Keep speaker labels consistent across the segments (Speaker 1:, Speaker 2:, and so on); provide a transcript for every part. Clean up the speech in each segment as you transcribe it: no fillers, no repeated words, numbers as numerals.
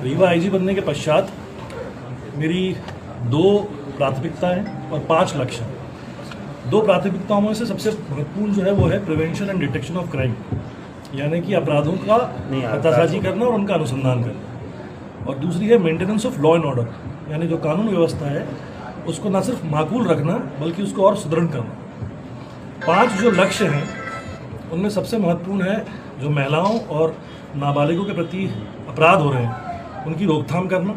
Speaker 1: Rewa IG बनने के पश्चात मेरी 2 प्राथमिकताएं और 5 लक्ष्य हैं। 2 प्राथमिकताओं में से सबसे महत्वपूर्ण जो है वो है prevention and detection of crime, यानी कि अपराधों का पतासाजी करना और उनका अनुसंधान करना, और दूसरी है maintenance of law and order, यानी जो कानून व्यवस्था है उसको न सिर्फ माकूल रखना बल्कि उसको और सुदृढ़ करना। 5 जो लक्ष्य हैं उनमें सबसे महत्वपूर्ण है जो महिलाओं और नाबालिगों के प्रति अपराध हो रहे हैं उनकी रोकथाम करना।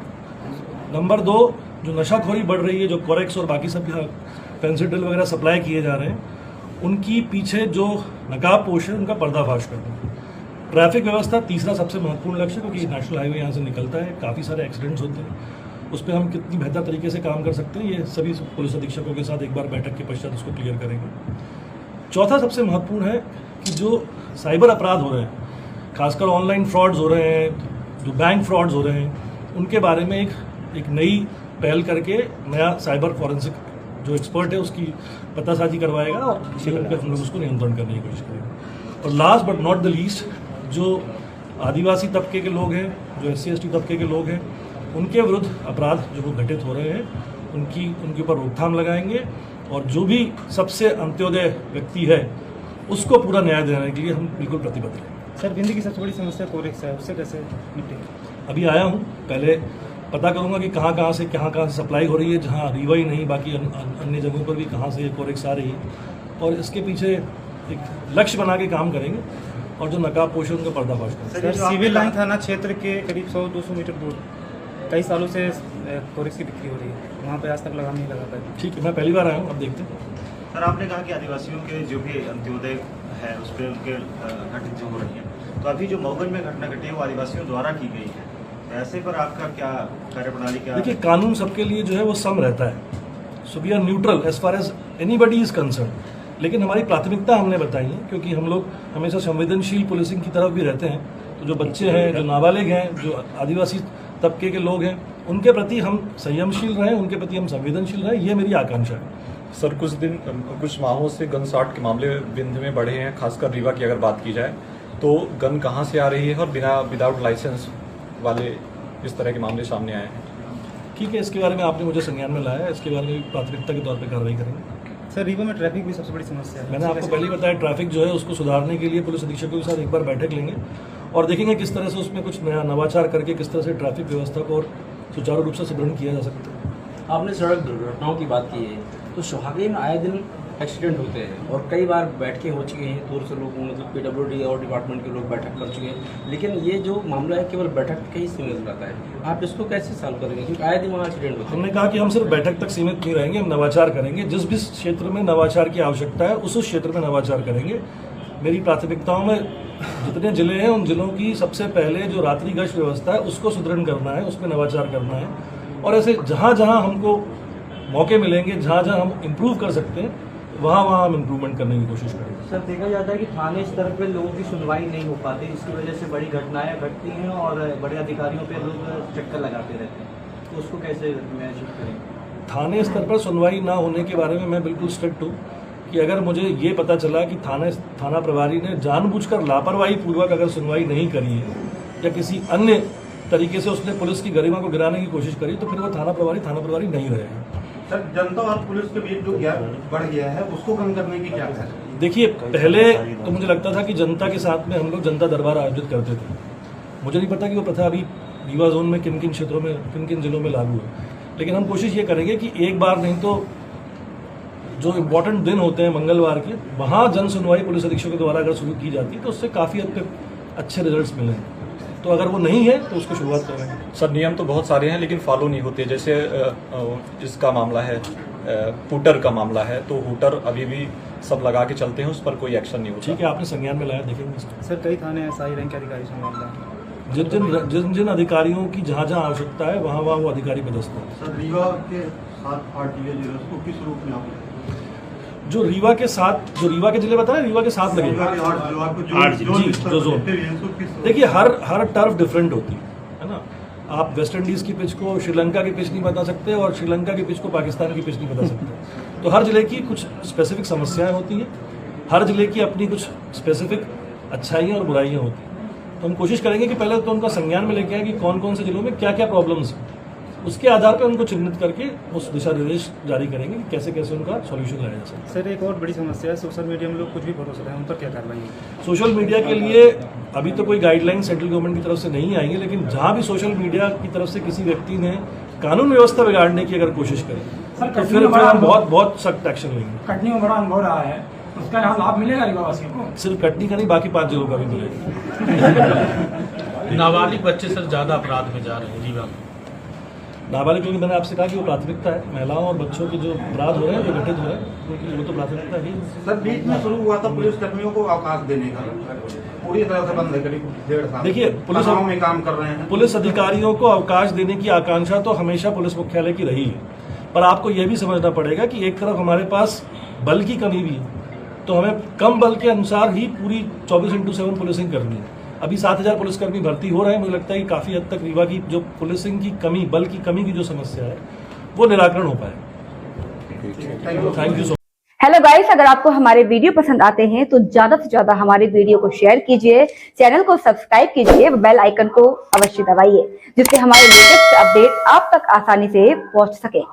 Speaker 1: नंबर 2, जो नशाखोरी बढ़ रही है, जो कोरेक्स और बाकी सब फेंसिडिल वगैरह सप्लाई किए जा रहे हैं, उनकी पीछे जो नकाबपोश है उनका पर्दाफाश करना। ट्रैफिक व्यवस्था तीसरा सबसे महत्वपूर्ण लक्ष्य, क्योंकि नेशनल हाईवे यहाँ से निकलता है, काफ़ी सारे एक्सीडेंट्स होते हैं, उस पर हम कितनी बेहतर तरीके से काम कर सकते हैं, ये सभी पुलिस अधीक्षकों के साथ एक बार बैठक के पश्चात उसको क्लियर करेंगे। चौथा सबसे महत्वपूर्ण है कि जो साइबर अपराध हो रहे हैं, खासकर ऑनलाइन फ्रॉड्स हो रहे हैं, जो बैंक फ्रॉड्स हो रहे हैं, उनके बारे में एक नई पहल करके नया साइबर फॉरेंसिक जो एक्सपर्ट है उसकी पतासाजी करवाएगा और किसी पर हम लोग उसको नियंत्रण करने की कोशिश करेंगे। और last but not the least, जो आदिवासी तबके के लोग हैं, जो SC/ST तबके के लोग हैं, उनके विरुद्ध अपराध जो वो घटित हो रहे हैं उनके ऊपर रोकथाम लगाएंगे, और जो भी सबसे अंत्योदय व्यक्ति है उसको पूरा न्याय देने के लिए हम बिल्कुल प्रतिबद्ध हैं।
Speaker 2: सर, भिंडी की सबसे बड़ी समस्या कोरेक्स है, उससे कैसे निपटेंगे?
Speaker 1: अभी आया हूँ, पहले पता करूँगा कि कहाँ से सप्लाई हो रही है, जहाँ रीवा ही नहीं बाकी अन्य जगहों पर भी कहाँ से कोरेक्स आ रही है, और इसके पीछे एक लक्ष्य बना के काम करेंगे और जो नकाबपोश है उनका पर्दाफाश करेंगे।
Speaker 2: सर, सिविल लाइन थाना क्षेत्र के करीब 100-200 मीटर दूर कई सालों से कोरेक्स की बिक्री हो रही है, वहाँ पे आज तक लगाम नहीं लगा पाए।
Speaker 1: ठीक है, मैं पहली बार आया हूँ, अब देखते हैं।
Speaker 3: सर, आपने कहा कि आदिवासियों के जो भी अंत्योदय है उस पर उनके घटित जो हो रही है, तो अभी जो मऊगंज में घटना घटी है वो आदिवासियों द्वारा की गई है, ऐसे पर आपका क्या कार्यप्रणाली क्या?
Speaker 1: देखिए, कानून सबके लिए जो है वो सम रहता है, so we are neutral as far as anybody is concerned, लेकिन हमारी प्राथमिकता हमने बताई है, क्योंकि हम लोग हमेशा संवेदनशील पुलिसिंग की तरफ भी रहते हैं। तो जो बच्चे हैं, जो नाबालिग हैं, जो आदिवासी तबके के लोग हैं, उनके प्रति हम संयमशील रहें, उनके प्रति हम संवेदनशील रहें, ये मेरी आकांक्षा है।
Speaker 4: सर, कुछ माहों से गन शॉट के मामले विंध्य में बढ़े हैं, खासकर रीवा की अगर बात की जाए तो गन कहां से आ रही है और विदाउट लाइसेंस वाले इस तरह के मामले सामने आए हैं।
Speaker 1: ठीक है, इसके बारे में आपने मुझे संज्ञान में लाया है, इसके बारे में प्राथमिकता के तौर पर कार्रवाई करेंगे।
Speaker 2: सर, रीवा में ट्रैफिक भी सबसे बड़ी समस्या है।
Speaker 1: मैंने आपको पहले ही बताया, ट्रैफिक जो है उसको सुधारने के लिए पुलिस अधीक्षकों के साथ एक बार बैठक लेंगे और देखेंगे किस तरह से उसमें कुछ नया नवाचार करके किस तरह से ट्रैफिक व्यवस्था को और सुचारू रूप से सुदृढ़ किया जा सकता है।
Speaker 5: आपने सड़क दुर्घटनाओं की बात की है, तो सुहागली में आए दिन एक्सीडेंट होते हैं और कई बार बैठकें हो चुकी हैं, दूर से लोग मतलब PWD और डिपार्टमेंट के लोग बैठक कर चुके हैं, लेकिन ये जो मामला है केवल बैठक तक ही सीमित रहता है। आप इसको कैसे सॉल्व करेंगे, क्योंकि आए दिन वहाँ एक्सीडेंट होते हैं?
Speaker 1: हमने कहा कि हम सिर्फ बैठक तक सीमित नहीं रहेंगे, हम नवाचार करेंगे, जिस भी क्षेत्र में नवाचार की आवश्यकता है उस क्षेत्र में नवाचार करेंगे। मेरी प्राथमिकताओं में जितने जिले हैं उन जिलों की सबसे पहले जो रात्रि गश्त व्यवस्था है उसको सुदृढ़ करना है, उसमें नवाचार करना है, और ऐसे जहाँ जहाँ हमको मौके मिलेंगे, जहाँ जहाँ हम इम्प्रूव कर सकते हैं वहाँ हम इम्प्रूवमेंट करने की कोशिश करेंगे।
Speaker 6: सर, देखा जाता है कि थाने स्तर पे लोगों की सुनवाई नहीं हो पाती, इसकी वजह से बड़ी घटनाएं घटती हैं और बड़े अधिकारियों पे लोग चक्कर लगाते रहते हैं, तो उसको कैसे मैनेज करेंगे?
Speaker 1: थाने स्तर पर सुनवाई ना होने के बारे में मैं बिल्कुल स्ट्रिक्ट हूँ कि अगर मुझे ये पता चला कि थाना प्रभारी ने जानबूझकर लापरवाही पूर्वक अगर सुनवाई नहीं करी है या किसी अन्य तरीके से उसने पुलिस की गरिमा को गिराने की कोशिश करी, तो फिर वो थाना प्रभारी नहीं रहेगा।
Speaker 7: सर, जनता और पुलिस के बीच जो गैप बढ़ गया है उसको कम करने की क्या है?
Speaker 1: देखिए, पहले तो मुझे लगता था कि जनता के साथ में हम लोग जनता दरबार आयोजित करते थे। मुझे नहीं पता कि वो प्रथा अभी रीवा जोन में किन किन क्षेत्रों में, किन किन जिलों में लागू है, लेकिन हम कोशिश ये करेंगे कि एक बार नहीं तो जो इम्पोर्टेंट दिन होते हैं मंगलवार के, वहाँ जन सुनवाई पुलिस अधीक्षकों द्वारा अगर शुरू की जाती है तो उससे काफ़ी हद तक अच्छे रिजल्ट्स मिलेंगे। तो अगर वो नहीं है तो उसको शुरुआत करेंगे।
Speaker 4: सर, नियम तो बहुत सारे हैं लेकिन फॉलो नहीं होते, जैसे इसका मामला है, हूटर का मामला है, तो हूटर अभी भी सब लगा के चलते हैं, उस पर कोई एक्शन नहीं होता।
Speaker 1: ठीक है, आपने संज्ञान में लाया, देखेंगे इसको।
Speaker 2: सर, कई थाने SI रैंक के अधिकारी से मामला है,
Speaker 1: जिन अधिकारियों की जहाँ जहाँ आवश्यकता है वहाँ वो अधिकारी पदस्थ हैं।
Speaker 7: सर, रीवा के 7 RTA जिले उसको किस रूप में आप
Speaker 1: जो रीवा के जिले बताए, रीवा के 7 लगे जो जोन। देखिए, हर टर्फ डिफरेंट होती है ना। आप वेस्ट इंडीज़ की पिच को श्रीलंका की पिच नहीं बता सकते और श्रीलंका की पिच को पाकिस्तान की पिच नहीं बता सकते। तो हर जिले की कुछ स्पेसिफिक समस्याएं होती हैं, हर जिले की अपनी कुछ स्पेसिफिक अच्छाइयाँ और बुराइयाँ होती हैं। तो हम कोशिश करेंगे कि पहले तो उनका संज्ञान में लेके आए कि कौन कौन से जिलों में क्या क्या प्रॉब्लम्स हैं, उसके आधार पर उनको चिन्हित करके उस दिशा निर्देश जारी करेंगे कि कैसे कैसे उनका सॉल्यूशन लाया जा सकता है।
Speaker 2: सर एक और बड़ी समस्या है, सोशल मीडिया में लोग कुछ भी भरोसा रहे हैं, उन पर क्या कार्रवाई है?
Speaker 1: सोशल मीडिया के लिए अभी तो कोई गाइडलाइन सेंट्रल गवर्नमेंट की तरफ से नहीं आई है, लेकिन जहां भी सोशल मीडिया की तरफ से किसी व्यक्ति ने कानून व्यवस्था बिगाड़ने की अगर कोशिश करें तो फिर हम बहुत सख्त एक्शन लेंगे।
Speaker 8: कटनी में बड़ा अनुभव रहा है, उसका यहाँ लाभ मिलेगा रीवा वासियों को?
Speaker 1: सिर्फ कटनी का नहीं, बाकी 5 जिलों का भी मिलेगा।
Speaker 9: नाबालिग बच्चे सर ज्यादा अपराध में जा रहे हैं रीवा में।
Speaker 1: नाबालिग, क्योंकि मैंने आपसे कहा कि वो प्राथमिकता है, महिलाओं और बच्चों के जो अपराध हो रहे हैं, जो घटित हो रहे हैं, वो तो प्राथमिकता ही।
Speaker 7: सर बीच में शुरू हुआ था पुलिस कर्मियों को अवकाश देने का, पूरी तरह से बंद है, करीब 1.5 साल।
Speaker 1: देखिए, पुलिस
Speaker 7: में काम कर रहे हैं,
Speaker 1: पुलिस अधिकारियों को अवकाश देने की आकांक्षा तो हमेशा पुलिस मुख्यालय की रही है, पर आपको यह भी समझना पड़ेगा कि एक तरफ हमारे पास बल की कमी भी है, तो हमें कम बल के अनुसार ही पूरी 24/7 पुलिसिंग करनी है। अभी 7,000 पुलिसकर्मी भर्ती हो रहे हैं, मुझे लगता है कि काफ़ी हद तक रीवा की जो पुलिसिंग की कमी, बल की कमी की जो समस्या है, वो निराकरण हो पाए। Thank you so much.
Speaker 10: Hello guys, अगर आपको हमारे वीडियो पसंद आते हैं तो ज्यादा से ज्यादा हमारे वीडियो को शेयर कीजिए, चैनल को सब्सक्राइब कीजिए, बेल आइकन को अवश्य दबाइए, जिससे हमारे लेटेस्ट अपडेट आप तक आसानी से पहुंच सके।